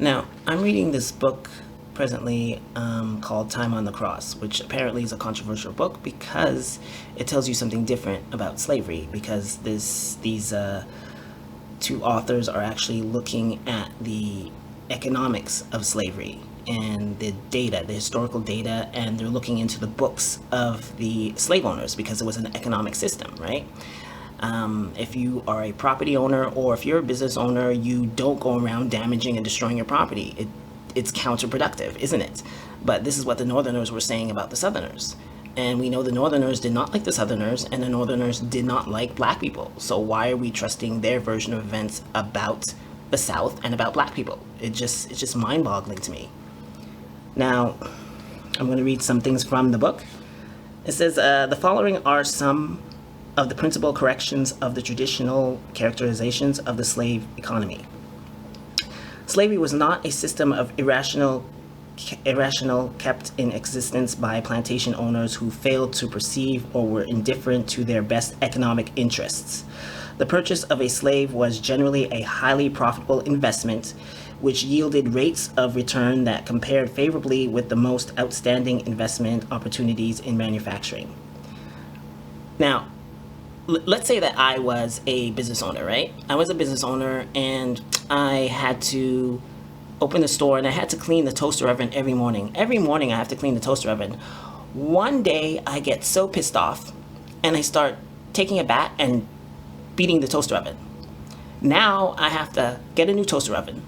Now, I'm reading this book presently called Time on the Cross, which apparently is a controversial book because it tells you something different about slavery. Because these two authors are actually looking at the economics of slavery and the data, the historical data, and they're looking into the books of the slave owners because it was an economic system, right? If you are a property owner or if you're a business owner, you don't go around damaging and destroying your property. It's counterproductive, isn't it? But this is what the Northerners were saying about the Southerners. And we know the Northerners did not like the Southerners, and the Northerners did not like black people. So why are we trusting their version of events about the South and about black people? It's just mind-boggling to me. Now, I'm going to read some things from the book. It says, the following are some of the principal corrections of the traditional characterizations of the slave economy. Slavery was not a system of irrational kept in existence by plantation owners who failed to perceive or were indifferent to their best economic interests. The purchase of a slave was generally a highly profitable investment, which yielded rates of return that compared favorably with the most outstanding investment opportunities in manufacturing. Now, let's say that I was a business owner, right? I was a business owner and I had to open the store and I had to clean the toaster oven every morning. Every morning I have to clean the toaster oven. One day I get so pissed off and I start taking a bat and beating the toaster oven. Now I have to get a new toaster oven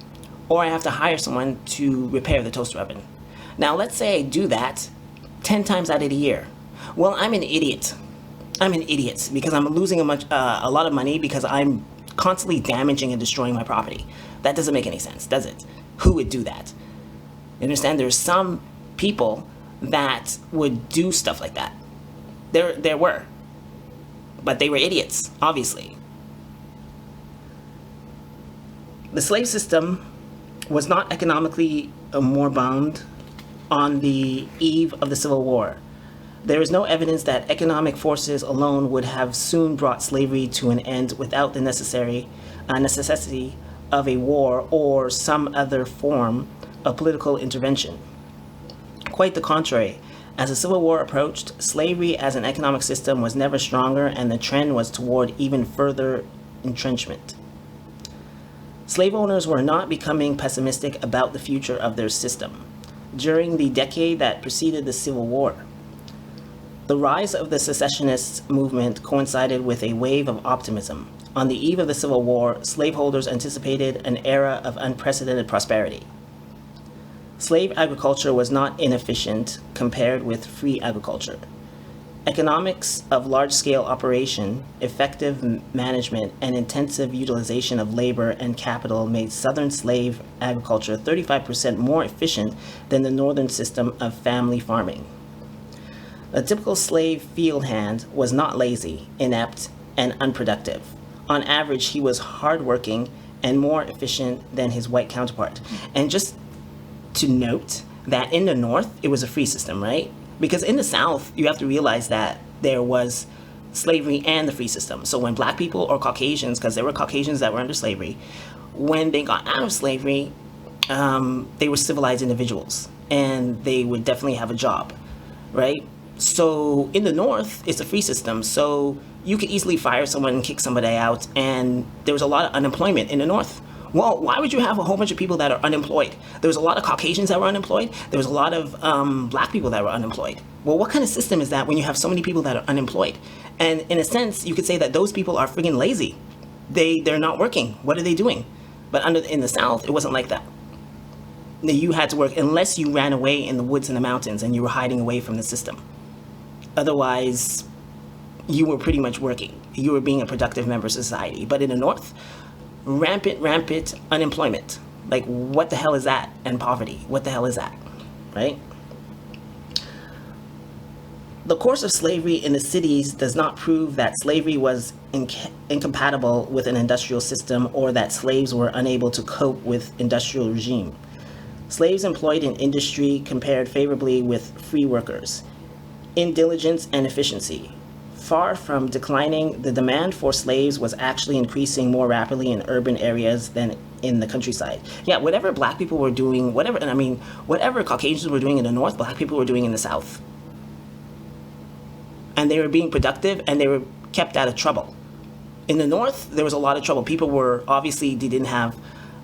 or I have to hire someone to repair the toaster oven. Now let's say I do that 10 times out of the year. Well, I'm an idiot. I'm an idiot because I'm losing a lot of money because I'm constantly damaging and destroying my property. That doesn't make any sense, does it? Who would do that? You understand? There's some people that would do stuff like that. There were. But they were idiots, obviously. The slave system was not economically moribund on the eve of the Civil War. There is no evidence that economic forces alone would have soon brought slavery to an end without the necessity of a war or some other form of political intervention. Quite the contrary. As the Civil War approached, slavery as an economic system was never stronger, and the trend was toward even further entrenchment. Slave owners were not becoming pessimistic about the future of their system. During the decade that preceded the Civil War, the rise of the secessionist movement coincided with a wave of optimism. On the eve of the Civil War, slaveholders anticipated an era of unprecedented prosperity. Slave agriculture was not inefficient compared with free agriculture. Economics of large-scale operation, effective management, and intensive utilization of labor and capital made Southern slave agriculture 35% more efficient than the Northern system of family farming. A typical slave field hand was not lazy, inept, and unproductive. On average, he was hardworking and more efficient than his white counterpart. And just to note that in the North, it was a free system, right? Because in the South, you have to realize that there was slavery and the free system. So when black people or Caucasians, because there were Caucasians that were under slavery, when they got out of slavery, they were civilized individuals and they would definitely have a job, right? So in the North, it's a free system. So you could easily fire someone and kick somebody out. And there was a lot of unemployment in the North. Well, why would you have a whole bunch of people that are unemployed? There was a lot of Caucasians that were unemployed. There was a lot of black people that were unemployed. Well, what kind of system is that when you have so many people that are unemployed? And in a sense, you could say that those people are friggin' lazy. They're not working. What are they doing? But in the South, it wasn't like that. You had to work unless you ran away in the woods and the mountains and you were hiding away from the system. Otherwise, you were pretty much working. You were being a productive member of society. But in the North, rampant unemployment. Like, what the hell is that? And poverty. What the hell is that? Right? The course of slavery in the cities does not prove that slavery was incompatible with an industrial system or that slaves were unable to cope with industrial regime. Slaves employed in industry compared favorably with free workers in diligence and efficiency. Far from declining, the demand for slaves was actually increasing more rapidly in urban areas than in the countryside. Yeah, whatever black people were doing, whatever Caucasians were doing in the north, black people were doing in the south. And they were being productive, and they were kept out of trouble. In the north, there was a lot of trouble. People were, obviously, they didn't have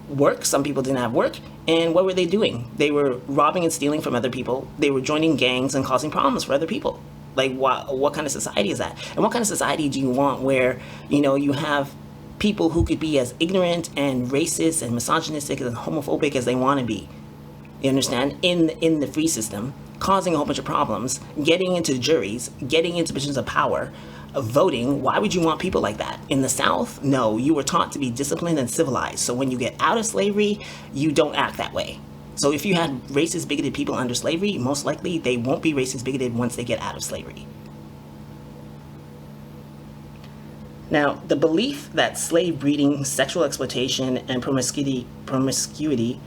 work. Some people didn't have work. And what were they doing? They were robbing and stealing from other people. They were joining gangs and causing problems for other people. Like, what kind of society is that? And what kind of society do you want where, you have people who could be as ignorant and racist and misogynistic and homophobic as they want to be? You understand? In the free system, causing a whole bunch of problems, getting into juries, getting into positions of power, voting. Why would you want people like that? In the South, no, you were taught to be disciplined and civilized. So when you get out of slavery, you don't act that way. So if you had racist, bigoted people under slavery, most likely they won't be racist, bigoted once they get out of slavery. Now, the belief that slave breeding, sexual exploitation, and promiscuity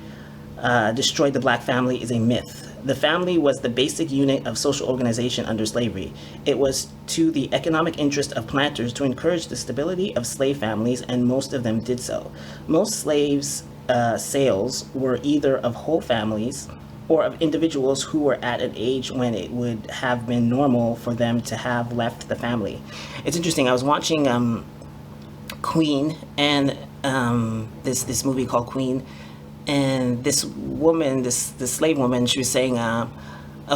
destroyed the black family is a myth. The family was the basic unit of social organization under slavery. It was to the economic interest of planters to encourage the stability of slave families, and most of them did so. Most slaves' sales were either of whole families or of individuals who were at an age when it would have been normal for them to have left the family. It's interesting. I was watching Queen and this movie called Queen. And this woman, this slave woman, she was saying,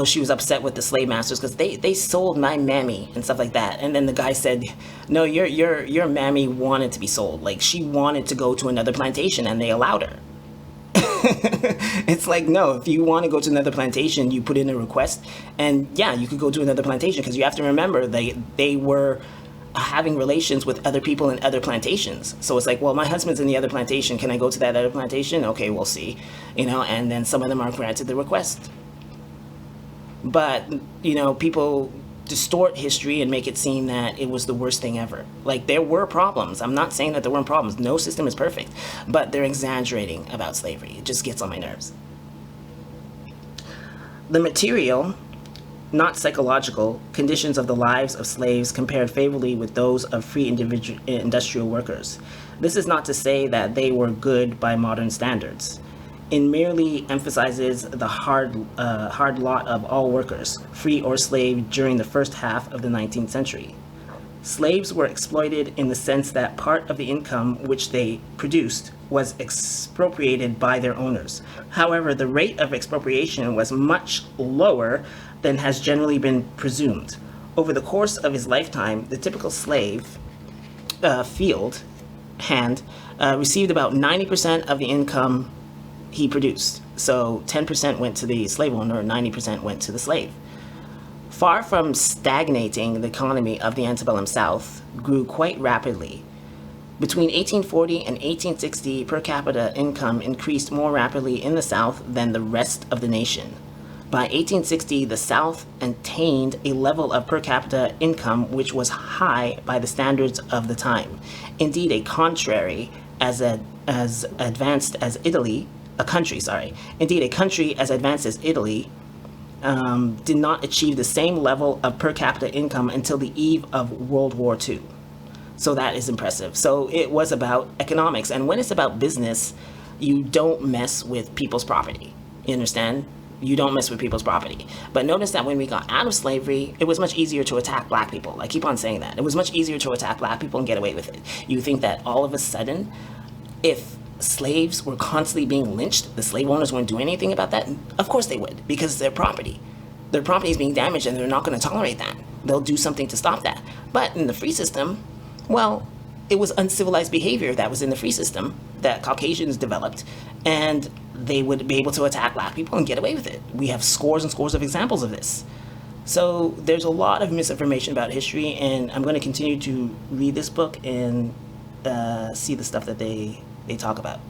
she was upset with the slave masters because they sold my mammy and stuff like that. And then the guy said, no, your mammy wanted to be sold. Like, she wanted to go to another plantation, and they allowed her. It's like, no, if you want to go to another plantation, you put in a request, and yeah, you could go to another plantation, because you have to remember they were having relations with other people in other plantations. So it's like, well, my husband's in the other plantation. Can I go to that other plantation? Okay, we'll see. And then some of them are granted the request. But, people distort history and make it seem that it was the worst thing ever. Like, there were problems. I'm not saying that there weren't problems. No system is perfect. But they're exaggerating about slavery. It just gets on my nerves. The material, not psychological, conditions of the lives of slaves compared favorably with those of free industrial workers. This is not to say that they were good by modern standards. It merely emphasizes the hard lot of all workers, free or slave, during the first half of the 19th century. Slaves were exploited in the sense that part of the income which they produced was expropriated by their owners. However, the rate of expropriation was much lower than has generally been presumed. Over the course of his lifetime, the typical slave field hand received about 90% of the income he produced. So 10% went to the slave owner, 90% went to the slave. Far from stagnating, the economy of the antebellum South grew quite rapidly. Between 1840 and 1860, per capita income increased more rapidly in the South than the rest of the nation. By 1860, the South attained a level of per capita income which was high by the standards of the time. Indeed, a country as advanced as Italy did not achieve the same level of per capita income until the eve of World War II. So that is impressive. So it was about economics. And when it's about business, you don't mess with people's property. You understand? You don't mess with people's property. But notice that when we got out of slavery, it was much easier to attack black people. I keep on saying that. It was much easier to attack black people and get away with it. You think that all of a sudden, if slaves were constantly being lynched, the slave owners wouldn't do anything about that? Of course they would, because it's their property. Their property is being damaged, and they're not going to tolerate that. They'll do something to stop that. But in the free system, well, it was uncivilized behavior that was in the free system that Caucasians developed, and they would be able to attack black people and get away with it. We have scores and scores of examples of this. So there's a lot of misinformation about history, and I'm going to continue to read this book and see the stuff that they talk about.